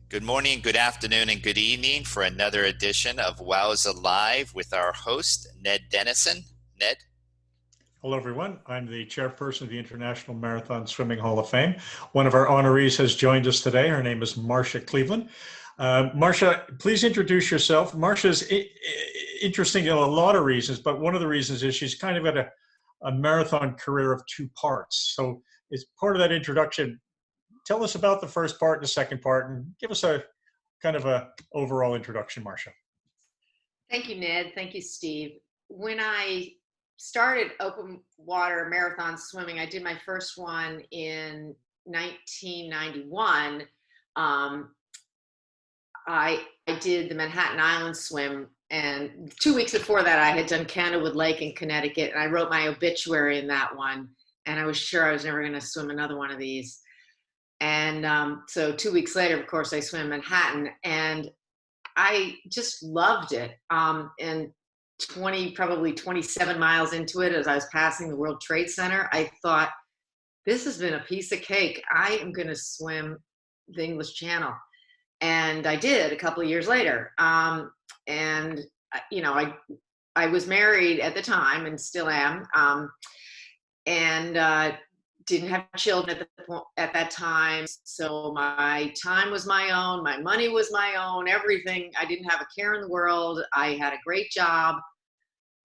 Good morning, good afternoon, and good evening for another edition of WOWSA Live with our host, Ned Denison. Ned? Hello, everyone. I'm the chairperson of the International Marathon Swimming Hall of Fame. One of our honorees has joined us today. Her name is Marcia Cleveland. Marcia, please introduce yourself. Marcia's interesting in a lot of reasons, but one of the reasons is she's kind of got a marathon career of two parts. So as part of that introduction, tell us about the first part and the second part, and give us a kind of a overall introduction, Marcia. Thank you, Ned. Thank you, Steve. When I started open water marathon swimming, I did my first one in 1991. I did the Manhattan Island swim, and 2 weeks before that, I had done Candlewood Lake in Connecticut, and I wrote my obituary in that one, and I was sure I was never going to swim another one of these. And so 2 weeks later, of course, I swam Manhattan, and I just loved it. And probably 27 miles into it, as I was passing the World Trade Center, I thought, this has been a piece of cake. I am going to swim the English Channel. And I did a couple of years later. And, you know, I was married at the time and still am. And didn't have children at that time. So my time was my own. My money was my own. Everything. I didn't have a care in the world. I had a great job.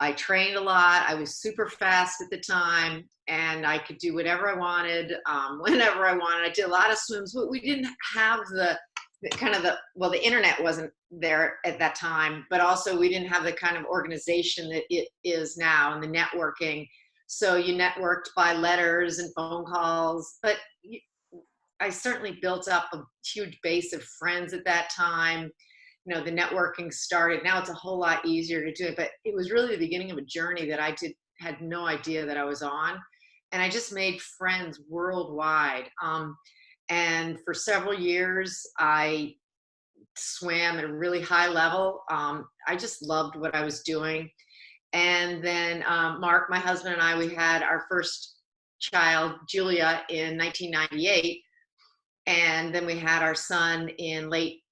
I trained a lot. I was super fast at the time, and I could do whatever I wanted, whenever I wanted. I did a lot of swims, but we didn't have the internet wasn't there at that time, but also we didn't have the kind of organization that it is now and the networking. So you networked by letters and phone calls, but I certainly built up a huge base of friends at that time. You know, the networking started. Now it's a whole lot easier to do it, but it was really the beginning of a journey that I had no idea that I was on. And I just made friends worldwide. And for several years, I swam at a really high level. I just loved what I was doing. And then Mark, my husband, and I, we had our first child, Julia, in 1998. And then we had our son in late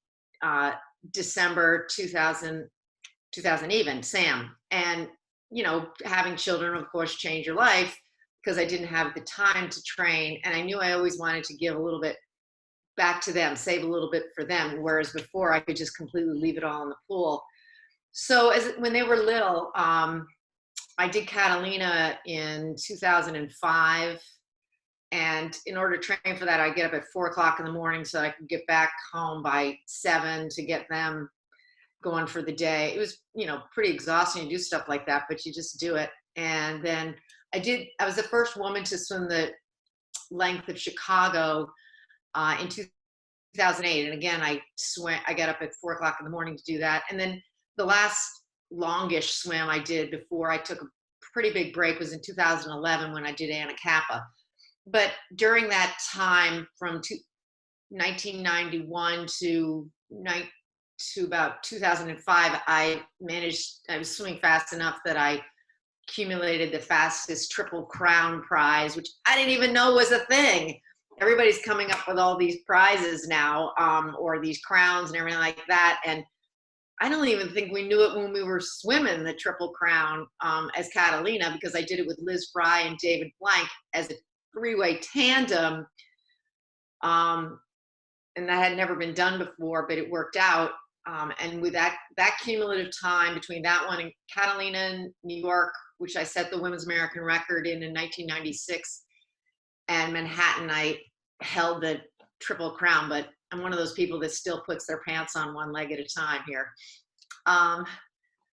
December 2000 even, Sam. And, you know, having children, of course, change your life, because I didn't have the time to train. And I knew I always wanted to give a little bit back to them, save a little bit for them. Whereas before I could just completely leave it all in the pool. So when they were little, I did Catalina in 2005. And in order to train for that, I get up at 4 o'clock in the morning so I could get back home by 7 to get them going for the day. It was, you know, pretty exhausting to do stuff like that, but you just do it. And then I was the first woman to swim the length of Chicago in 2008. And again, I got up at 4 o'clock in the morning to do that. And then the last longish swim I did before I took a pretty big break was in 2011 when I did Anacapa. But during that time, from 1991 to about 2005, I was swimming fast enough that I accumulated the fastest Triple Crown prize, which I didn't even know was a thing. Everybody's coming up with all these prizes now, or these crowns and everything like that. And I don't even think we knew it when we were swimming the Triple Crown as Catalina, because I did it with Liz Fry and David Blank as a three-way tandem. And that had never been done before, but it worked out. And with that cumulative time between that one and Catalina in New York, which I set the women's American record in 1996, and Manhattan, I held the Triple Crown, but I'm one of those people that still puts their pants on one leg at a time here.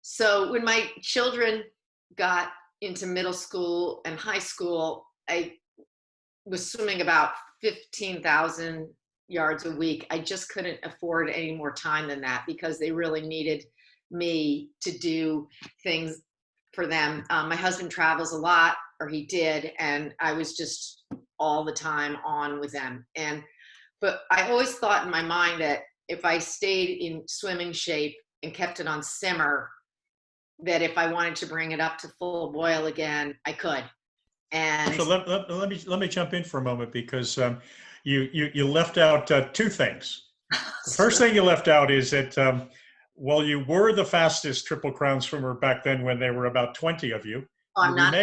So when my children got into middle school and high school, I was swimming about 15,000 yards a week. I just couldn't afford any more time than that, because they really needed me to do things for them. My husband travels a lot, or he did, and I was just all the time on with them. But I always thought in my mind that if I stayed in swimming shape and kept it on simmer, that if I wanted to bring it up to full boil again, I could. And so let me jump in for a moment, because you left out two things. The first thing you left out is that while you were the fastest Triple Crown swimmer back then when there were about 20 of you, I'm not.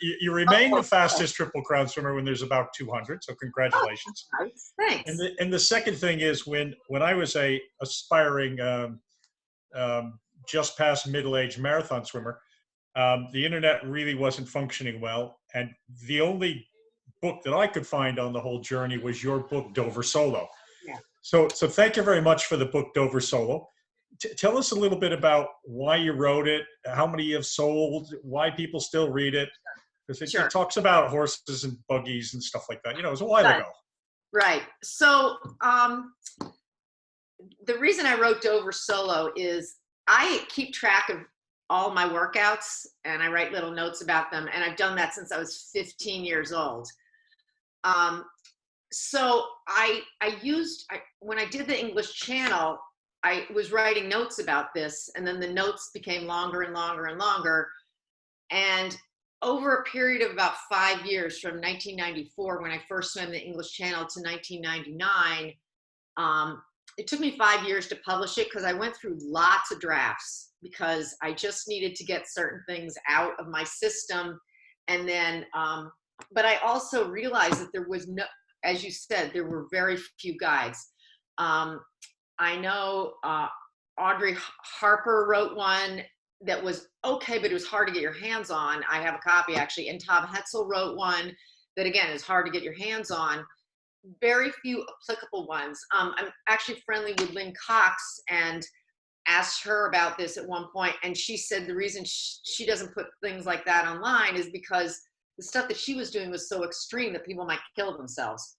you remain the Oh, fastest Triple Crown swimmer when there's about 200. So oh, congratulations. nice. Thanks. And the second thing is when I was a aspiring just past middle-aged marathon swimmer, the internet really wasn't functioning well, and the only book that I could find on the whole journey was your book Dover Solo. Yeah. So thank you very much for the book Dover Solo. Tell us a little bit about why you wrote it, how many you have sold, why people still read it, because Sure. it talks about horses and buggies and stuff like that. You know, it was a while ago. Right. So the reason I wrote Dover Solo is I keep track of all my workouts and I write little notes about them. And I've done that since I was 15 years old. So when I did the English Channel, I was writing notes about this, and then the notes became longer and longer and longer. And over a period of about 5 years, from 1994, when I first swam the English Channel, to 1999, it took me 5 years to publish it because I went through lots of drafts because I just needed to get certain things out of my system. And then, but I also realized that there was no, as you said, there were very few guides. I know Audrey Harper wrote one that was okay, but it was hard to get your hands on. I have a copy actually, and Tom Hetzel wrote one that again is hard to get your hands on. Very few applicable ones. I'm actually friendly with Lynn Cox and asked her about this at one point, and she said the reason she doesn't put things like that online is because the stuff that she was doing was so extreme that people might kill themselves.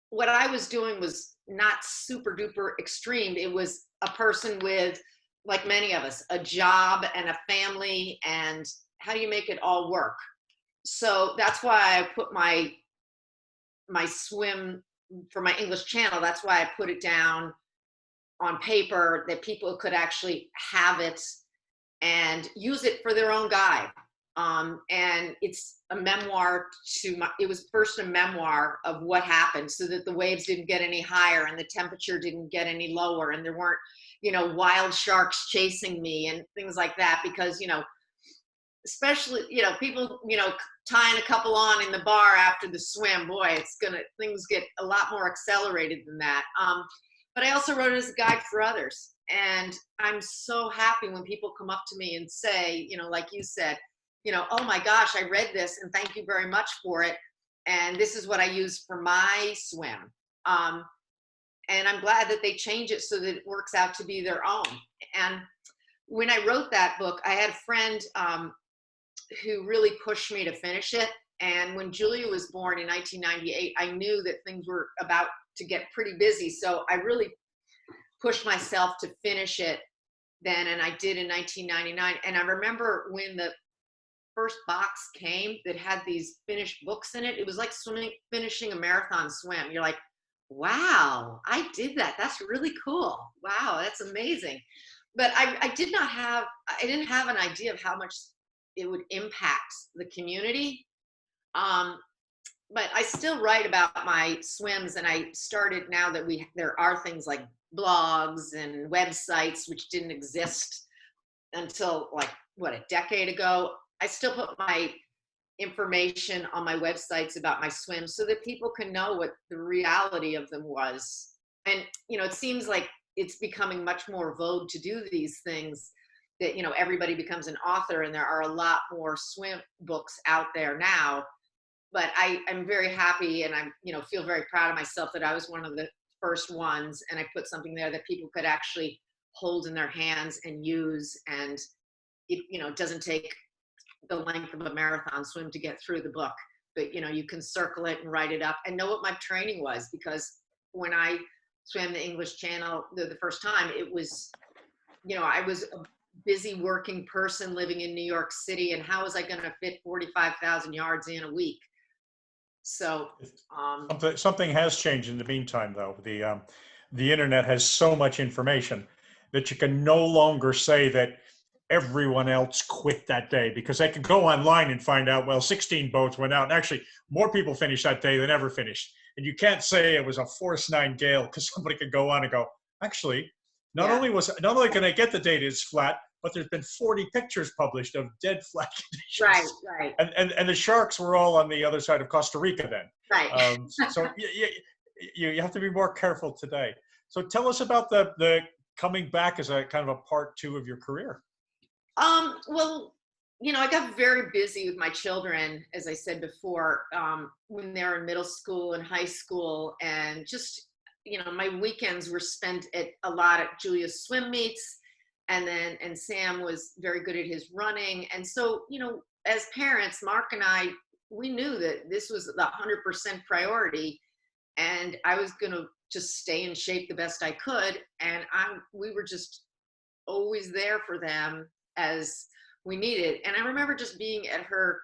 What I was doing was not super duper extreme. It was a person with, like many of us, a job and a family, and how do you make it all work? So that's why I put my swim for my English Channel. That's why I put it down on paper that people could actually have it and use it for their own guide. And it's a memoir it was first a memoir of what happened so that the waves didn't get any higher and the temperature didn't get any lower and there weren't, wild sharks chasing me and things like that because, especially, people, tying a couple on in the bar after the swim, boy, things get a lot more accelerated than that. But I also wrote it as a guide for others. And I'm so happy when people come up to me and say, like you said, oh my gosh, I read this and thank you very much for it. And this is what I use for my swim. And I'm glad that they change it so that it works out to be their own. And when I wrote that book, I had a friend who really pushed me to finish it. And when Julia was born in 1998, I knew that things were about to get pretty busy. So I really pushed myself to finish it then. And I did in 1999. And I remember when the first box came that had these finished books in it, it was like finishing a marathon swim. You're like, wow, I did that. That's really cool. Wow, that's amazing. But I didn't have an idea of how much it would impact the community. But I still write about my swims, and I started now that there are things like blogs and websites which didn't exist until a decade ago. I still put my information on my websites about my swims so that people can know what the reality of them was. And, it seems like it's becoming much more vogue to do these things that, everybody becomes an author and there are a lot more swim books out there now. But I'm very happy and feel very proud of myself that I was one of the first ones and I put something there that people could actually hold in their hands and use. And it doesn't take the length of a marathon swim to get through the book, but you can circle it and write it up and know what my training was, because when I swam the English Channel the first time, it was, I was a busy working person living in New York City, and how was I going to fit 45,000 yards in a week? So something has changed in the meantime, though. The internet has so much information that you can no longer say that everyone else quit that day, because they can go online and find out, well, 16 boats went out. And actually, more people finished that day than ever finished. And you can't say it was a force 9 gale because somebody could go on and go, actually, not Yeah. only can I get the data is flat, but there's been 40 pictures published of dead flat Right, conditions. right, And the sharks were all on the other side of Costa Rica then. right. So you have to be more careful today. So tell us about the coming back as a kind of a part 2 of your career. Well, I got very busy with my children, as I said before, when they were in middle school and high school, and just, my weekends were spent at a lot at Julia's swim meets, and Sam was very good at his running. And so, as parents, Mark and I, we knew that this was the 100% priority, and I was going to just stay in shape the best I could. And we were just always there for them as we needed. And I remember just being at her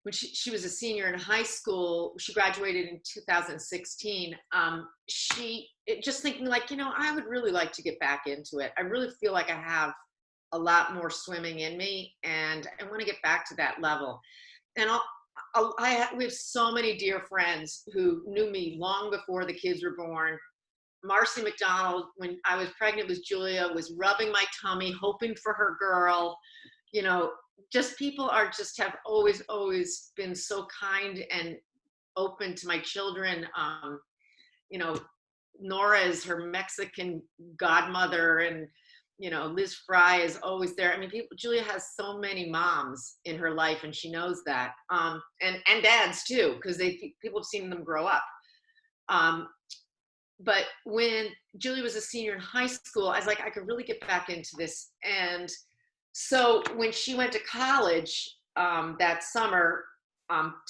when she was a senior in high school. She graduated in 2016. Just thinking like, I would really like to get back into it. I really feel like I have a lot more swimming in me, and I want to get back to that level. And we have so many dear friends who knew me long before the kids were born. Marcia McDonald, when I was pregnant with Julia, was rubbing my tummy, hoping for her girl. Just people have always been so kind and open to my children. Nora is her Mexican godmother, and Liz Fry is always there. I mean, Julia has so many moms in her life, and she knows that. And dads too, because people have seen them grow up. But when Julia was a senior in high school, I was like, I could really get back into this. And so when she went to college that summer,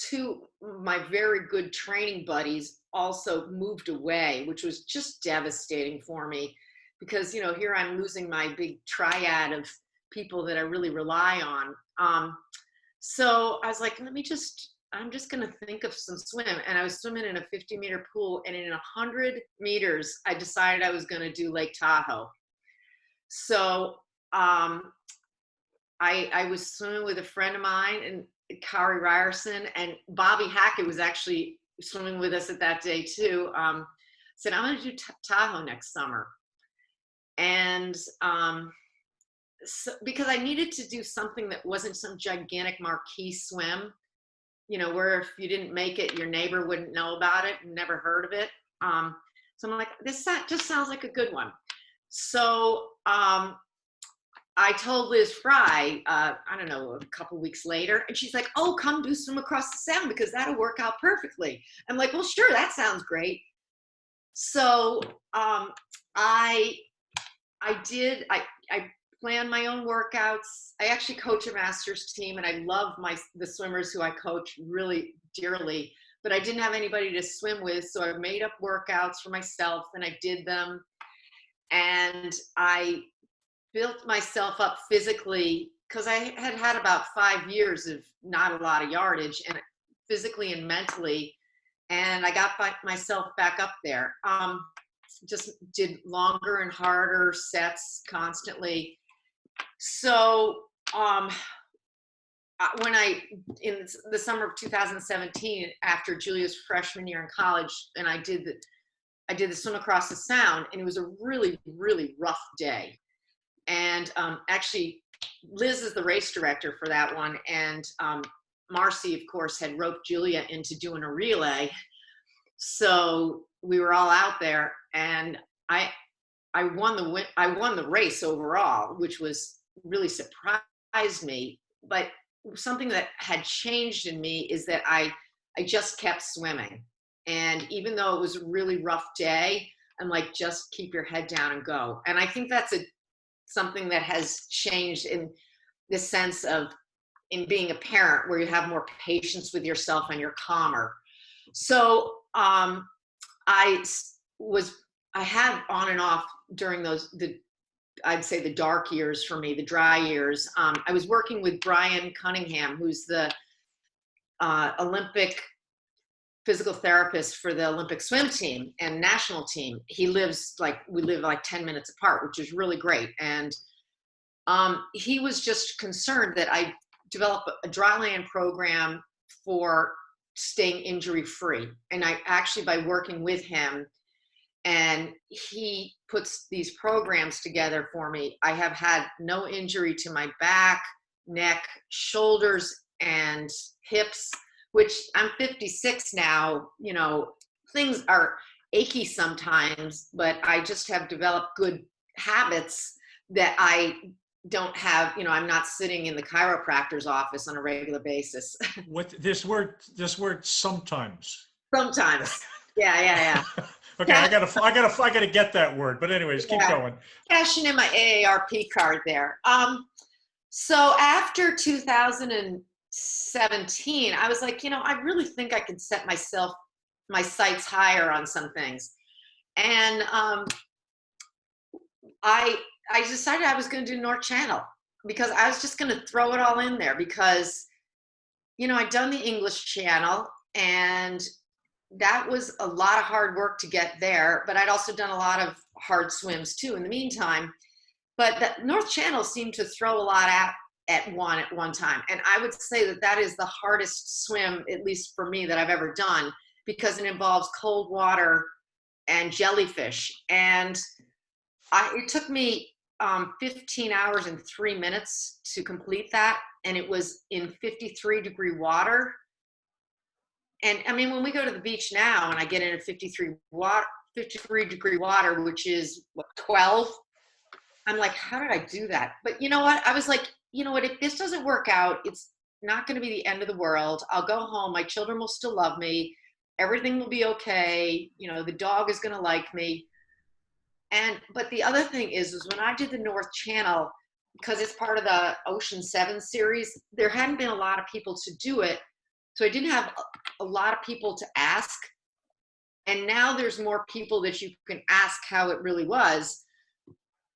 2 of my very good training buddies also moved away, which was just devastating for me because, here I'm losing my big triad of people that I really rely on. So I was like, I'm just going to think of some swim. And I was swimming in a 50-meter pool, and in 100 meters, I decided I was going to do Lake Tahoe. So I was swimming with a friend of mine, and Kari Ryerson, and Bobby Hackett was actually swimming with us at that day too. Said, I'm going to do Tahoe next summer. And so, because I needed to do something that wasn't some gigantic marquee swim, where if you didn't make it, your neighbor wouldn't know about it and never heard of it. So I'm like, this just sounds like a good one. So I told Liz Fry, I don't know, a couple weeks later, and she's like, oh, come do swim across the sound because that'll work out perfectly. I'm like, well, sure, that sounds great. So I plan my own workouts. I actually coach a master's team, and I love the swimmers who I coach really dearly, but I didn't have anybody to swim with. So I made up workouts for myself, and I did them. And I built myself up physically because I had about 5 years of not a lot of yardage, and physically and mentally. And I got myself back up there. Just did longer and harder sets constantly. So in the summer of 2017, after Julia's freshman year in college, and I did the swim across the sound, and it was a really, really rough day. And actually, Liz is the race director for that one, and Marcia, of course, had roped Julia into doing a relay. So we were all out there, and I won the race overall, which was really surprised me. But something that had changed in me is that I just kept swimming. And even though it was a really rough day, I'm like, just keep your head down and go. And I think that's something that has changed in the sense of in being a parent, where you have more patience with yourself and you're calmer. So I had on and off during I'd say the dark years for me, the dry years. I was working with Brian Cunningham, who's the Olympic physical therapist for the Olympic swim team and national team. We live like 10 minutes apart, which is really great. And he was just concerned that I develop a dryland program for staying injury free. And I actually, by working with him, and he puts these programs together for me, I have had no injury to my back, neck, shoulders, and hips, which I'm 56 now. You know, things are achy sometimes, but I just have developed good habits that I don't have. You know, I'm not sitting in the chiropractor's office on a regular basis. What this word sometimes. Sometimes. Yeah. Okay, I gotta get that word. But anyways, keep Yeah. going. Cashing in my AARP card there. So after 2017, I was like, you know, I really think I can set my sights higher on some things. And I decided I was going to do North Channel, because I was just going to throw it all in there, because, you know, I'd done the English Channel, and that was a lot of hard work to get there, but I'd also done a lot of hard swims too in the meantime. But the North Channel seemed to throw a lot at one time. And I would say that that is the hardest swim, at least for me, that I've ever done, because it involves cold water and jellyfish. And it took me 15 hours and 3 minutes to complete that. And it was in 53-degree water. And I mean, when we go to the beach now and I get in a 53-degree water, which is what, 12, I'm like, how did I do that? But you know what? I was like, you know what? If this doesn't work out, it's not going to be the end of the world. I'll go home. My children will still love me. Everything will be okay. You know, the dog is going to like me. But the other thing is when I did the North Channel, because it's part of the Ocean 7 series, there hadn't been a lot of people to do it. So I didn't have a lot of people to ask. And now there's more people that you can ask how it really was.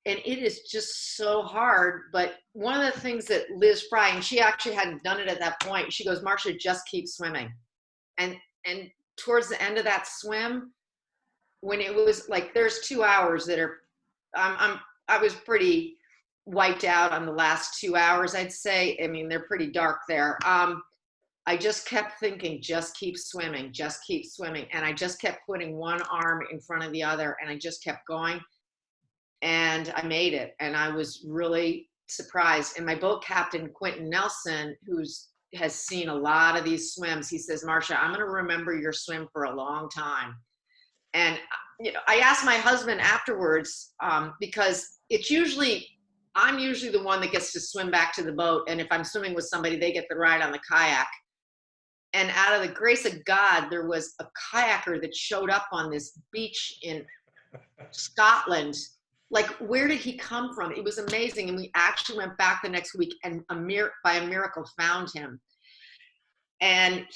And it is just so hard. But one of the things that Liz Fry, and she actually hadn't done it at that point, she goes, Marcia, just keep swimming. And towards the end of that swim, when it was like, there's 2 hours that are, I was pretty wiped out on the last 2 hours, I'd say. I mean, they're pretty dark there. I just kept thinking, just keep swimming, just keep swimming. And I just kept putting one arm in front of the other, and I just kept going. And I made it. And I was really surprised. And my boat captain, Quentin Nelson, has seen a lot of these swims, he says, Marcia, I'm going to remember your swim for a long time. And you know, I asked my husband afterwards, because I'm usually the one that gets to swim back to the boat. And if I'm swimming with somebody, they get the ride on the kayak. And out of the grace of God, there was a kayaker that showed up on this beach in Scotland. Like, where did he come from? It was amazing. And we actually went back the next week and by a miracle found him. And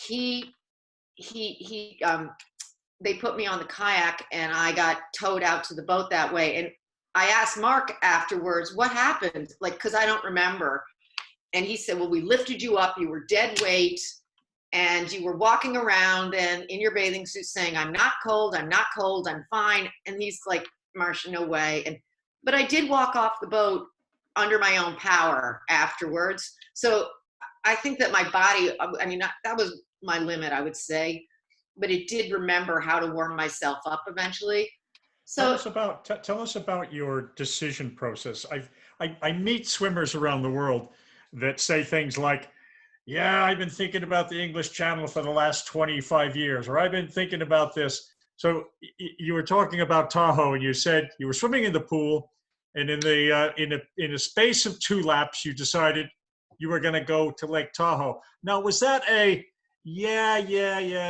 they put me on the kayak, and I got towed out to the boat that way. And I asked Mark afterwards, what happened? Like, because I don't remember. And he said, well, we lifted you up. You were dead weight. And you were walking around and in your bathing suit saying, I'm not cold, I'm fine. And he's like, Marcia, no way. But I did walk off the boat under my own power afterwards. So I think that my body, I mean, that was my limit, I would say. But it did remember how to warm myself up eventually. So Tell us about your decision process. I meet swimmers around the world that say things like, yeah, I've been thinking about the English Channel for the last 25 years, or I've been thinking about this. So you were talking about Tahoe, and you said you were swimming in the pool, and in a space of 2 laps, you decided you were going to go to Lake Tahoe. Now, was that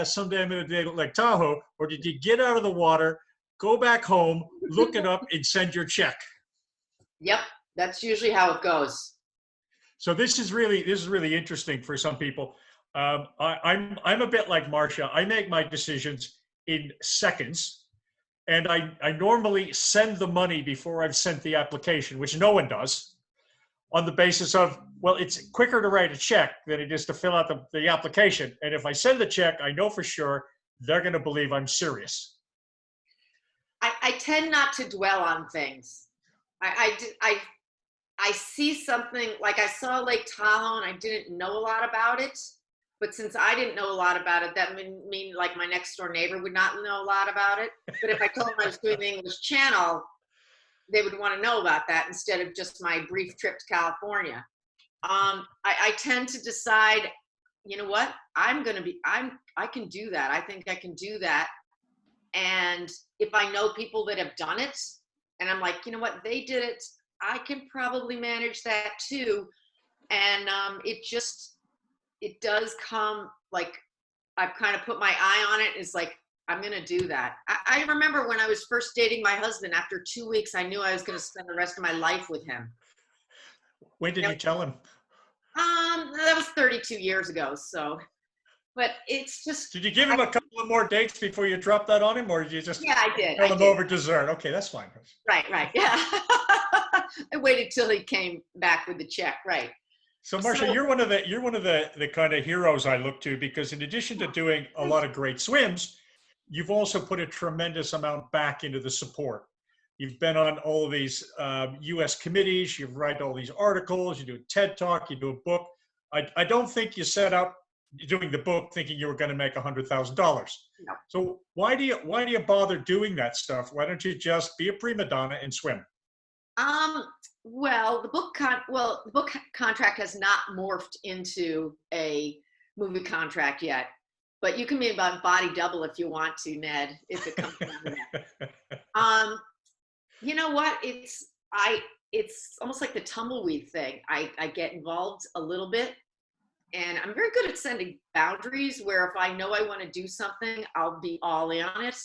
someday I'm going to do Lake Tahoe, or did you get out of the water, go back home, look it up, and send your check? Yep, that's usually how it goes. So this is really interesting for some people. I'm a bit like Marcia. I make my decisions in seconds, and I normally send the money before I've sent the application, which no one does, on the basis of, well, it's quicker to write a check than it is to fill out the application. And if I send the check, I know for sure they're going to believe I'm serious. I tend not to dwell on things. I see something, like I saw Lake Tahoe and I didn't know a lot about it. But since I didn't know a lot about it, that would mean like my next door neighbor would not know a lot about it. But if I told them I was doing the English Channel, they would want to know about that instead of just my brief trip to California. I tend to decide, you know what, I can do that. I think I can do that. And if I know people that have done it, and I'm like, you know what, they did it, I can probably manage that too. And it does come, like, I've kind of put my eye on it. It's like, I'm going to do that. I remember when I was first dating my husband, after 2 weeks, I knew I was going to spend the rest of my life with him. When did you tell him? That was 32 years ago. So, but it's just. Did you give him a couple of more dates before you dropped that on him, or did you just Yeah, I did. tell him over dessert? Okay, that's fine. Right. Yeah. I waited till he came back with the check. Right. So Marcia, you're one of the kind of heroes I look to, because in addition to doing a lot of great swims, you've also put a tremendous amount back into the support. You've been on all of these U.S. committees. You write all these articles. You do a TED Talk. You do a book. I don't think you set out doing the book thinking you were going to make $100,000. No. So why do you bother doing that stuff? Why don't you just be a prima donna and swim? Well, the book contract has not morphed into a movie contract yet, but you can be about body double if you want to, Ned, if it comes down to that. You know what? It's almost like the tumbleweed thing. I get involved a little bit, and I'm very good at setting boundaries where if I know I want to do something, I'll be all in on it.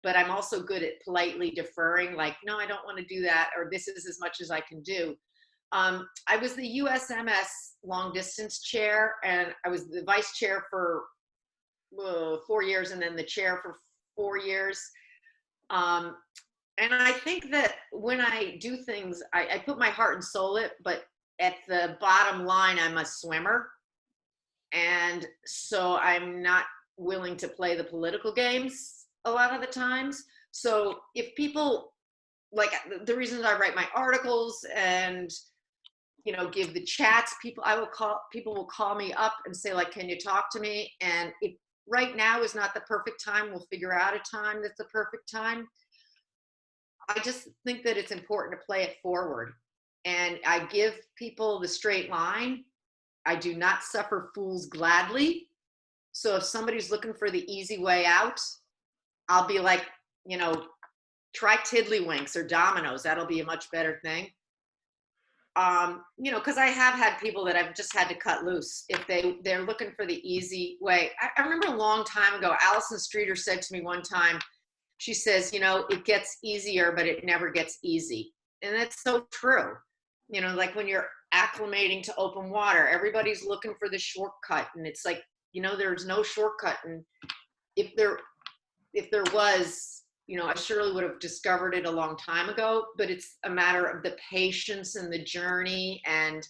But I'm also good at politely deferring, like, no, I don't want to do that, or this is as much as I can do. I was the USMS long distance chair, and I was the vice chair for 4 years, and then the chair for 4 years. And I think that when I do things, I put my heart and soul in it, but at the bottom line, I'm a swimmer. And so I'm not willing to play the political games a lot of the times. So if people, like, the reasons I write my articles and, you know, give the chats, people will call me up and say, like, can you talk to me? And if right now is not the perfect time, we'll figure out a time that's the perfect time. I just think that it's important to play it forward. And I give people the straight line. I do not suffer fools gladly. So if somebody's looking for the easy way out, I'll be like, you know, try Tiddlywinks or Dominoes. That'll be a much better thing. You know, because I have had people that I've just had to cut loose if they're looking for the easy way. I remember a long time ago, Allison Streeter said to me one time, she says, you know, it gets easier, but it never gets easy. And that's so true. You know, like when you're acclimating to open water, everybody's looking for the shortcut. And it's like, you know, there's no shortcut. And if there was, you know, I surely would have discovered it a long time ago, but it's a matter of the patience and the journey and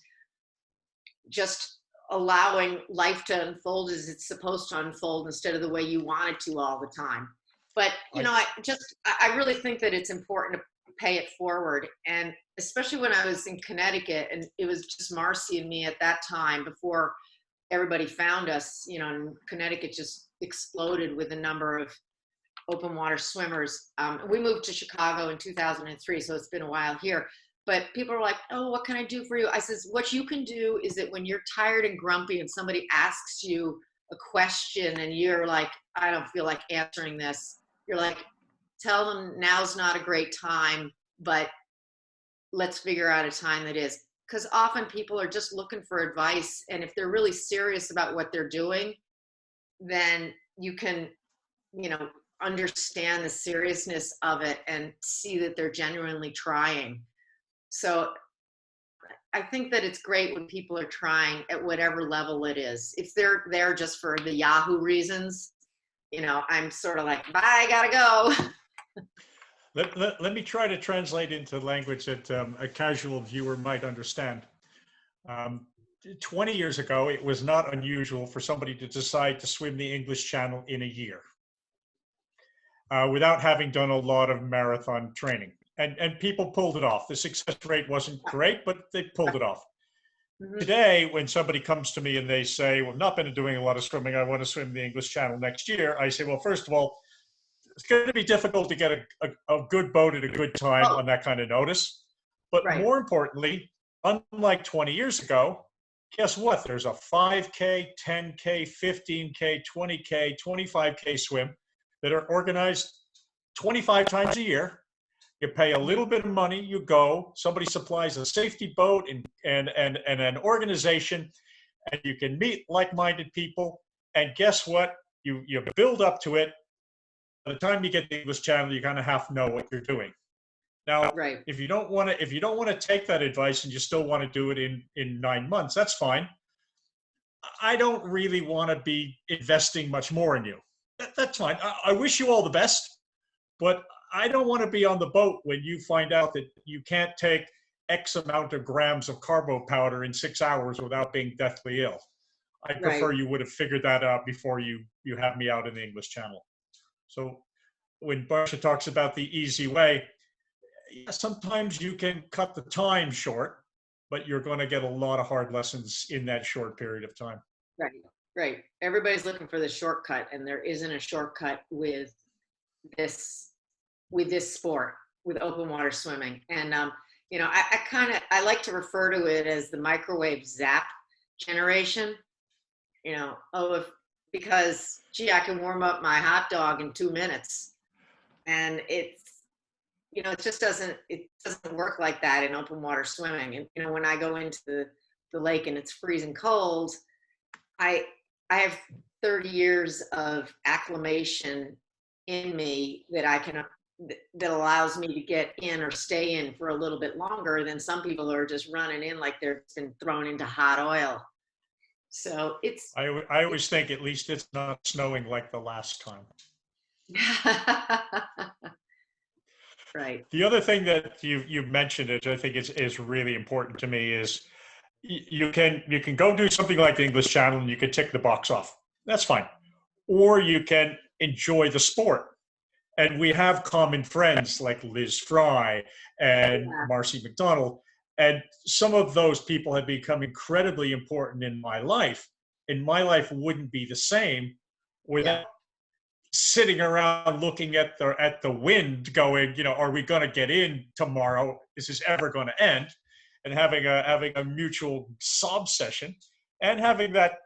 just allowing life to unfold as it's supposed to unfold instead of the way you want it to all the time. But, you know, I really think that it's important to pay it forward. And especially when I was in Connecticut, and it was just Marcia and me at that time before everybody found us, you know, and Connecticut just exploded with the number of open water swimmers. We moved to Chicago in 2003, so it's been a while here. But people are like, oh, what can I do for you? I says, what you can do is that when you're tired and grumpy and somebody asks you a question and you're like, I don't feel like answering this, you're like, tell them now's not a great time, but let's figure out a time that is. Because often people are just looking for advice. And if they're really serious about what they're doing, then you can, you know, understand the seriousness of it and see that they're genuinely trying. So I think that it's great when people are trying at whatever level it is. If they're there just for the Yahoo reasons, you know, I'm sort of like, bye, I gotta go. Let me try to translate into language that a casual viewer might understand. 20 years ago, it was not unusual for somebody to decide to swim the English Channel in a year without having done a lot of marathon training. And people pulled it off. The success rate wasn't great, but they pulled it off. Mhm. Today, when somebody comes to me and they say, well, I've not been doing a lot of swimming, I want to swim the English Channel next year, I say, well, first of all, it's going to be difficult to get a good boat at a good time Oh, on that kind of notice. But right. more importantly, unlike 20 years ago, guess what? There's a 5K, 10K, 15K, 20K, 25K swim that are organized 25 times a year. You pay a Mhm. little bit of money, you go, somebody supplies a safety boat and an organization, and you can meet like-minded people. And guess what? You build up to it. By the time you get the English Channel, you kind of half know what you're doing. Now, Right. if you don't want to take that advice and you still want to do it in 9 months, that's fine. I don't really want to be investing much more in you. That's fine. I wish you all the best, but I don't want to be on the boat when you find out that you can't take X amount of grams of carbo powder in 6 hours without being deathly ill. I Right. prefer you would have figured that out before you have me out in the English Channel. So when Marcia talks about the easy way, yeah, sometimes you can cut the time short, but you're going to get a lot of hard lessons in that short period of time. Right. Right. Everybody's looking for the shortcut, and there isn't a shortcut this with this sport, with open water swimming. And I like to refer to it as the microwave zap generation. Oh, if because gee, I can warm up my hot dog in 2 minutes, and it doesn't work like that in open water swimming. And when I go into the lake and it's freezing cold, I I have 30 years of acclimation in me that that allows me to get in or stay in for a little bit longer than some people who are just running in like they've been thrown into hot oil. So I always think at least it's not snowing like the last time. right. The other thing that you mentioned, which I think is really important to me, is you can go do something like the English Channel and you can tick the box off. That's fine. Or you can enjoy the sport. And we have common friends like Liz Fry and Yeah. Marcy McDonald. And some of those people have become incredibly important in my life. And my life wouldn't be the same Yeah. without sitting around looking at the wind going, are we going to get in tomorrow? Is this ever going to end? And having a mutual sob session, and having that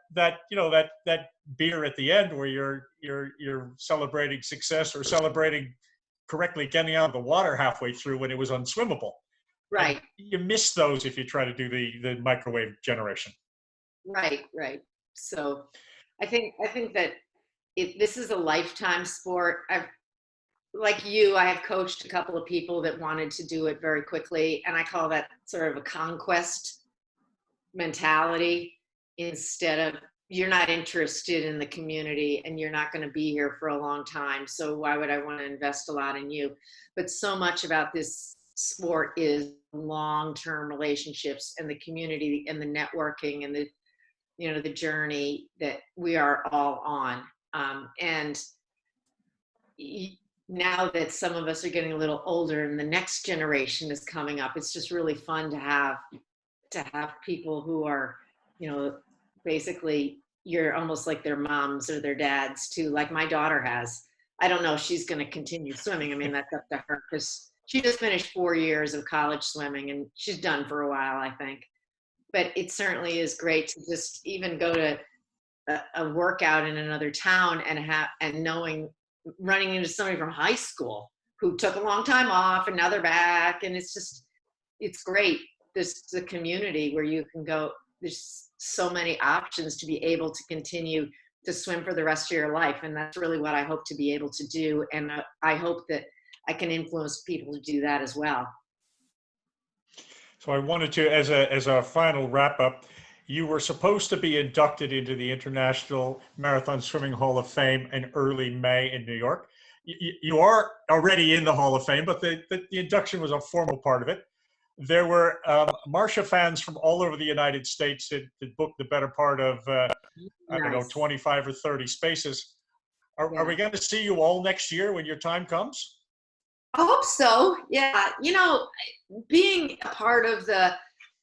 beer at the end where you're celebrating success or celebrating correctly getting out of the water halfway through when it was unswimmable. And Right. you miss those if you try to do the microwave generation. Right. Right. So I think that this is a lifetime sport. Like you, I have coached a couple of people that wanted to do it very quickly, and I call that sort of a conquest mentality. Instead of, you're not interested in the community and you're not going to be here for a long time, so why would I want to invest a lot in you? But so much about this sport is long-term relationships and the community and the networking and the journey that we are all on. And now that some of us are getting a little older and the next generation is coming up, it's just really fun to have people who are, basically you're almost like their moms or their dads too, like my daughter has. I don't know if she's going to continue swimming. I mean, that's up to her because she just finished 4 years of college swimming and she's done for a while, I think. But it certainly is great to just even go to a workout in another town and running into somebody from high school who took a long time off and now they're back, and it's great. There's the community where you can go. There's so many options to be able to continue to swim for the rest of your life, and that's really what I hope to be able to do, and I hope that I can influence people to do that as well. So I wanted to, as a final wrap up, you were supposed to be inducted into the International Marathon Swimming Hall of Fame in early May in New York. You are already in the Hall of Fame, but the induction was a formal part of it. There were Marcia fans from all over the United States that booked the better part of, I don't know, Nice. 25 or 30 spaces. Are Yeah. we going to see you all next year when your time comes? I hope so. Yeah. Being a part of the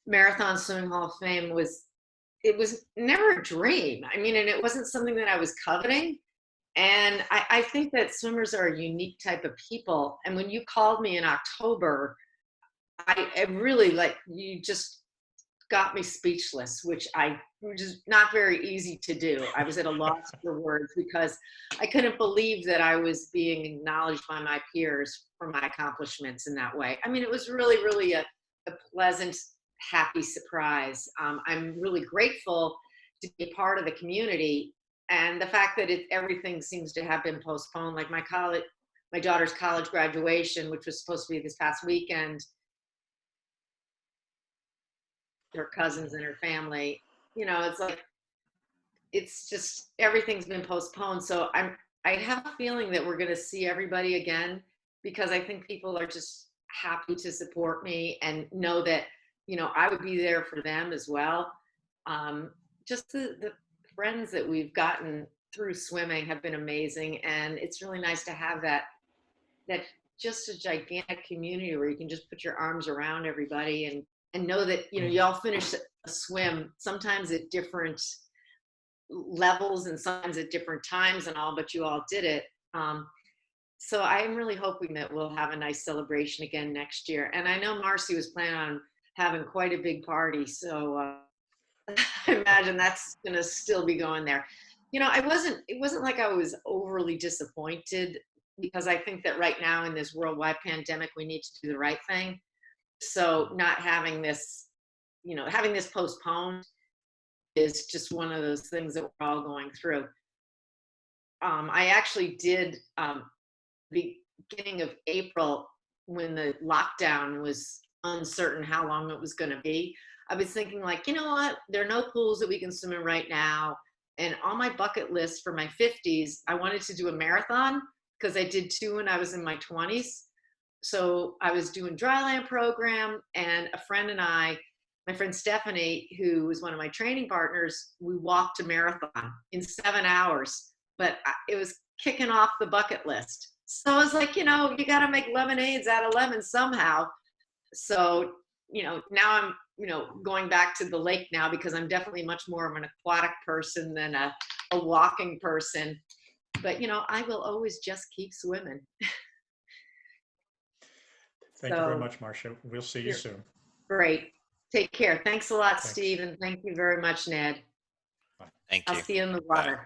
Marathon Swimming Hall of Fame it was never a dream. I mean, and it wasn't something that I was coveting. And I think that swimmers are a unique type of people. And when you called me in October, I really, like, you just got me speechless, which is not very easy to do. I was at a loss for words because I couldn't believe that I was being acknowledged by my peers for my accomplishments in that way. I mean, it was really, really a pleasant, happy surprise. I'm really grateful to be a part of the community, and the fact that everything seems to have been postponed. Like my daughter's college graduation, which was supposed to be this past weekend, her cousins and her family, it's like, it's just, everything's been postponed. So I have a feeling that we're going to see everybody again, because I think people are just happy to support me and know that, I would be there for them as well. Just the friends that we've gotten through swimming have been amazing. And it's really nice to have that just a gigantic community where you can just put your arms around everybody and know that, you all finish a swim, sometimes at different levels and sometimes at different times and all, but you all did it. So I'm really hoping that we'll have a nice celebration again next year. And I know Marcy was planning on having quite a big party, so I imagine that's going to still be going there. It wasn't like I was overly disappointed, because I think that right now in this worldwide pandemic, we need to do the right thing. So not having this, having this postponed is just one of those things that we're all going through. I actually did, beginning of April, when the lockdown was uncertain how long it was going to be, I was thinking, like, you know what, there are no pools that we can swim in right now. And on my bucket list for my 50s, I wanted to do a marathon, because I did 2 when I was in my 20s. So I was doing dryland program, and a friend and I, my friend Stephanie, who was one of my training partners, we walked a marathon in 7 hours, but it was kicking off the bucket list. So I was like, you got to make lemonades out of lemons somehow. So, now I'm, going back to the lake now, because I'm definitely much more of an aquatic person than a walking person. But, I will always just keep swimming. Thank you very much, Marcia. We'll see you soon. Great. Take care. Thanks a lot, Thanks. Steve. And thank you very much, Ned. Thank you. I'll see you in the water. Bye.